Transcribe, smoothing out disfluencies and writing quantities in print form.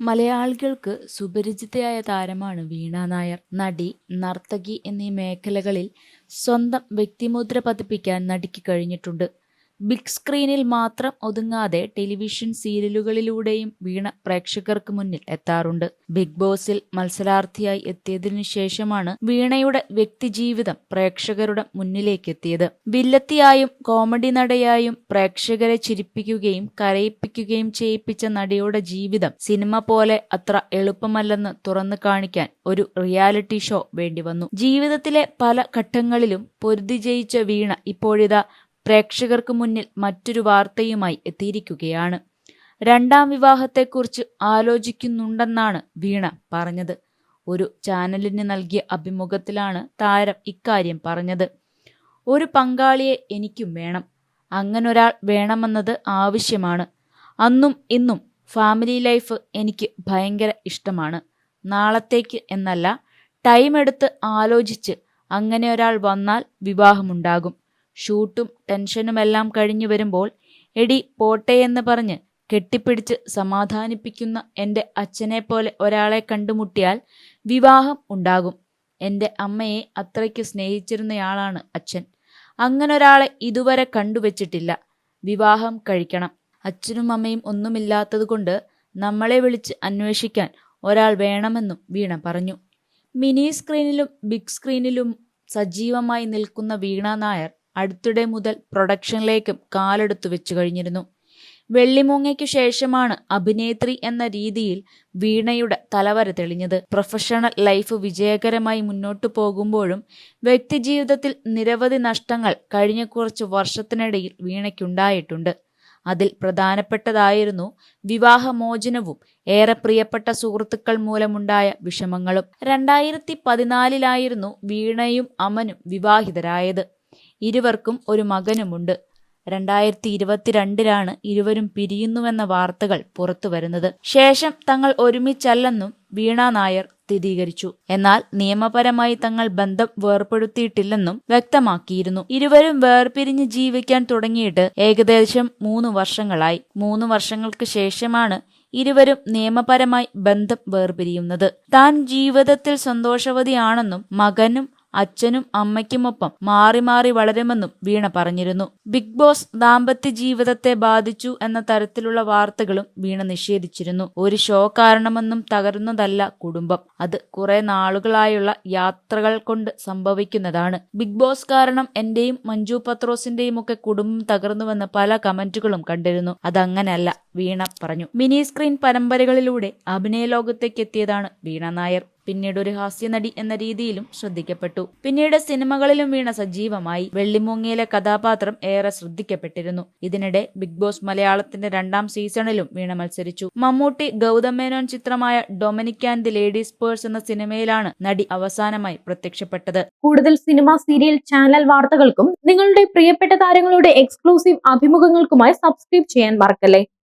മലയാളികൾക്ക് സുപരിചിതയായ താരമാണ് വീണ നായർ. നടി, നർത്തകി എന്നീ മേഖലകളിൽ സ്വന്തം വ്യക്തിമുദ്ര പതിപ്പിക്കാൻ നടിക്ക് കഴിഞ്ഞിട്ടുണ്ട്. ബിഗ് സ്ക്രീനിൽ മാത്രം ഒതുങ്ങാതെ ടെലിവിഷൻ സീരിയലുകളിലൂടെയും വീണ പ്രേക്ഷകർക്ക് മുന്നിൽ എത്താറുണ്ട്. ബിഗ് ബോസിൽ മത്സരാർത്ഥിയായി എത്തിയതിനു ശേഷമാണ് വീണയുടെ വ്യക്തിജീവിതം പ്രേക്ഷകരുടെ മുന്നിലേക്കെത്തിയത്. വില്ലത്തിയായും കോമഡി നടയായും പ്രേക്ഷകരെ ചിരിപ്പിക്കുകയും കരയിപ്പിക്കുകയും ചെയ്യിപ്പിച്ച നടിയുടെ ജീവിതം സിനിമ പോലെ അത്ര എളുപ്പമല്ലെന്ന് തുറന്നു കാണിക്കാൻ ഒരു റിയാലിറ്റി ഷോ വേണ്ടിവന്നു. ജീവിതത്തിലെ പല ഘട്ടങ്ങളിലും പൊരുതി ജയിച്ച വീണ ഇപ്പോഴിതാ പ്രേക്ഷകർക്ക് മുന്നിൽ മറ്റൊരു വാർത്തയുമായി എത്തിയിരിക്കുകയാണ്. രണ്ടാം വിവാഹത്തെക്കുറിച്ച് ആലോചിക്കുന്നുണ്ടെന്നാണ് വീണ പറഞ്ഞത്. ഒരു ചാനലിന് നൽകിയ അഭിമുഖത്തിലാണ് താരം ഇക്കാര്യം പറഞ്ഞത്. ഒരു പങ്കാളിയെ എനിക്കും വേണം. അങ്ങനൊരാൾ വേണമെന്നത് ആവശ്യമാണ്. അന്നും ഇന്നും ഫാമിലി ലൈഫ് എനിക്ക് ഭയങ്കര ഇഷ്ടമാണ്. നാളത്തേക്ക് എന്നല്ല, ടൈം എടുത്ത് ആലോചിച്ച് അങ്ങനെ ഒരാൾ വന്നാൽ വിവാഹമുണ്ടാകും. ഷൂട്ടും ടെൻഷനുമെല്ലാം കഴിഞ്ഞു വരുമ്പോൾ എടി പോട്ടെയെന്ന് പറഞ്ഞ് കെട്ടിപ്പിടിച്ച് സമാധാനിപ്പിക്കുന്ന എൻ്റെ അച്ഛനെപ്പോലെ ഒരാളെ കണ്ടുമുട്ടിയാൽ വിവാഹം ഉണ്ടാകും. എൻ്റെ അമ്മയെ അത്രയ്ക്ക് സ്നേഹിച്ചിരുന്നയാളാണ് അച്ഛൻ. അങ്ങനൊരാളെ ഇതുവരെ കണ്ടുവച്ചിട്ടില്ല. വിവാഹം കഴിക്കണം. അച്ഛനും അമ്മയും ഒന്നുമില്ലാത്തതുകൊണ്ട് നമ്മളെ വിളിച്ച് അന്വേഷിക്കാൻ ഒരാൾ വേണമെന്നും വീണ പറഞ്ഞു. മിനി സ്ക്രീനിലും ബിഗ് സ്ക്രീനിലും സജീവമായി നിൽക്കുന്ന വീണ നായർ അടുത്തിടെ മുതൽ പ്രൊഡക്ഷനിലേക്കും കാലെടുത്തു വെച്ചു കഴിഞ്ഞിരുന്നു. വെള്ളിമൂങ്ങയ്ക്കു ശേഷമാണ് അഭിനേത്രി എന്ന രീതിയിൽ വീണയുടെ തലവര തെളിഞ്ഞത്. പ്രൊഫഷണൽ ലൈഫ് വിജയകരമായി മുന്നോട്ടു പോകുമ്പോഴും വ്യക്തിജീവിതത്തിൽ നിരവധി നഷ്ടങ്ങൾ കഴിഞ്ഞ കുറച്ച് വർഷത്തിനിടയിൽ വീണയ്ക്കുണ്ടായിട്ടുണ്ട്. അതിൽ പ്രധാനപ്പെട്ടതായിരുന്നു വിവാഹമോചനവും ഏറെ പ്രിയപ്പെട്ട സുഹൃത്തുക്കൾ മൂലമുണ്ടായ വിഷമങ്ങളും. 2014 വീണയും അമനും വിവാഹിതരായത്. ഇരുവർക്കും ഒരു മകനുമുണ്ട്. 2022 ഇരുവരും പിരിയുന്നുവെന്ന വാർത്തകൾ പുറത്തുവരുന്നത്. ശേഷം തങ്ങൾ ഒരുമിച്ചല്ലെന്നും വീണ നായർ സ്ഥിരീകരിച്ചു. എന്നാൽ നിയമപരമായി തങ്ങൾ ബന്ധം വേർപെടുത്തിയിട്ടില്ലെന്നും വ്യക്തമാക്കിയിരുന്നു. ഇരുവരും വേർപിരിഞ്ഞ് ജീവിക്കാൻ തുടങ്ങിയിട്ട് ഏകദേശം 3 വർഷങ്ങളായി. 3 വർഷങ്ങൾക്ക് ശേഷമാണ് ഇരുവരും നിയമപരമായി ബന്ധം വേർപിരിയുന്നത്. താൻ ജീവിതത്തിൽ സന്തോഷവതിയാണെന്നും മകനും അച്ഛനും അമ്മയ്ക്കുമൊപ്പം മാറി മാറി വളരുമെന്നും വീണ പറഞ്ഞിരുന്നു. ബിഗ് ബോസ് ദാമ്പത്യ ജീവിതത്തെ ബാധിച്ചു എന്ന തരത്തിലുള്ള വാർത്തകളും വീണ നിഷേധിച്ചിരുന്നു. ഒരു ഷോ കാരണമെന്നും തകരുന്നതല്ല കുടുംബം. അത് കുറെ നാളുകളായുള്ള യാത്രകൾ കൊണ്ട് സംഭവിക്കുന്നതാണ്. ബിഗ് ബോസ് കാരണം എന്റെയും മഞ്ജു പത്രോസിന്റെയും ഒക്കെ കുടുംബം തകർന്നുവെന്ന് പല കമന്റുകളും കണ്ടിരുന്നു. അതങ്ങനെയല്ല, വീണ പറഞ്ഞു. മിനി സ്ക്രീൻ പരമ്പരകളിലൂടെ അഭിനയ ലോകത്തേക്ക് എത്തിയതാണ് വീണ നായർ. പിന്നീട് ഒരു ഹാസ്യനടി എന്ന രീതിയിലും ശ്രദ്ധിക്കപ്പെട്ടു. പിന്നീട് സിനിമകളിലും വീണ സജീവമായി. വെള്ളിമൂങ്ങയിലെ കഥാപാത്രം ഏറെ ശ്രദ്ധിക്കപ്പെട്ടിരുന്നു. ഇതിനിടെ ബിഗ് ബോസ് മലയാളത്തിന്റെ 2ാം സീസണിലും വീണ മത്സരിച്ചു. മമ്മൂട്ടി ഗൗതം മേനോൻ ചിത്രമായ Dominic and the ladies purse എന്ന സിനിമയിലാണ് നടി അവസാനമായി പ്രത്യക്ഷപ്പെട്ടത്. കൂടുതൽ സിനിമ, സീരിയൽ, ചാനൽ വാർത്തകൾക്കും നിങ്ങളുടെ പ്രിയപ്പെട്ട താരങ്ങളുടെ എക്സ്ക്ലൂസീവ് അഭിമുഖങ്ങൾക്കുമായി സബ്സ്ക്രൈബ് ചെയ്യാൻ മറക്കല്ലേ.